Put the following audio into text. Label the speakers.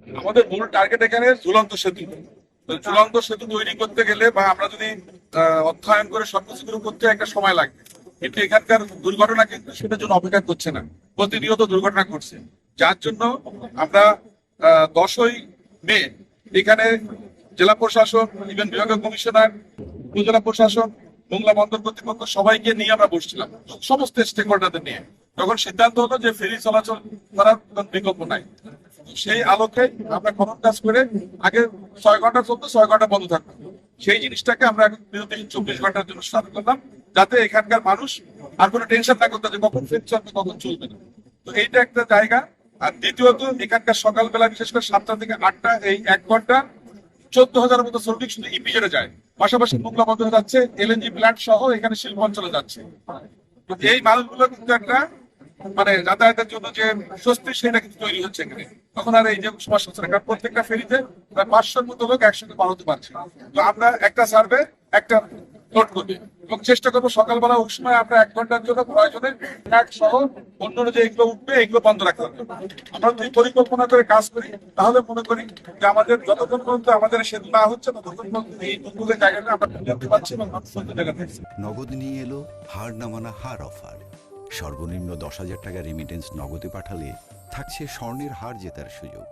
Speaker 1: আমাদের মূল টার্গেট এখানে ঝুলন্ত সেতু। তো ঝুলন্ত সেতু তৈরি করতে গেলে বা আমরা যদি অধ্যয়ন করে সবকিছু করতে একটা সময় লাগবে, কিন্তু এখানকার দুর্ঘটনা কিন্তু সেটার জন্য অপেক্ষা করছে না, প্রতিনিয়ত দুর্ঘটনা ঘটছে। যার জন্য আমরা 10ই মে এখানে জেলা প্রশাসন, ইভেন বিভাগীয় কমিশনার, উপজেলা প্রশাসন, মোংলা বন্দর কর্তৃপক্ষ সবাইকে নিয়ে আমরা বসছিলাম, সমস্ত স্টেক হোল্ডারদের নিয়ে। তখন সিদ্ধান্ত হলো যে ফেরি চলাচল করার কোনো বিকল্প নাই। সেই আলোকে আমরা খনন কাজ করে আগে 6 ঘন্টা চলতো, 6 ঘন্টা বন্ধ থাকতো, সেই জিনিসটাকে আমরা এখন বিরতি 24 ঘন্টার জন্য স্টার্ট করলাম, যাতে এখানকার মানুষ আর কোনো টেনশন না করতে যে কখন ফেরি চলবে কখন চলবে না। তো এইটা একটা জায়গা। আর দ্বিতীয়ত এখানকার সকালবেলা বিশেষ করে 7টা থেকে 8টা এই 1 ঘন্টা 14,000 মতো শ্রমিক শুধু ইপিজেডে যায়, পাশাপাশি মোংলা বন্দরে যাচ্ছে, এলএনজি প্ল্যান্ট সহ এখানে শিল্প অঞ্চলে যাচ্ছে। তো এই মালগুলো কিন্তু একটা মানে যাতায়াতের জন্য যে স্বস্তি সেটা কিন্তু তৈরি হচ্ছে এখানে। তখন আর এই যে সমস্যা হচ্ছে না, কারণ প্রত্যেকটা ফেরিতে প্রায় 500-র মতো লোক একসঙ্গে পার হতে পারছে। তো আমরা একটা সার্ভে একটা নোট করি এবং চেষ্টা করবো সকালবেলা ওই সময় আমরা 1 ঘন্টার জন্য প্রয়োজনে ট্রাক সহ অন্য যে এগুলো উঠবে এগুলো বন্ধ রাখতে হবে। আমরা যদি পরিকল্পনা করে কাজ করি তাহলে মনে করি যে আমাদের যতক্ষণ পর্যন্ত আমাদের সেতু না হচ্ছে ততক্ষণ পর্যন্ত এই দুর্যোগের জায়গাটা আমরা দেখতে পাচ্ছি এবং মানুষ জায়গা থাকছে।
Speaker 2: নগদ নিয়ে এলো হার না মানা হার অফার। সর্বনিম্ন 10,000 টাকা রেমিটেন্স নগদে পাঠালে থাকছে স্বর্ণের হার জেতার সুযোগ।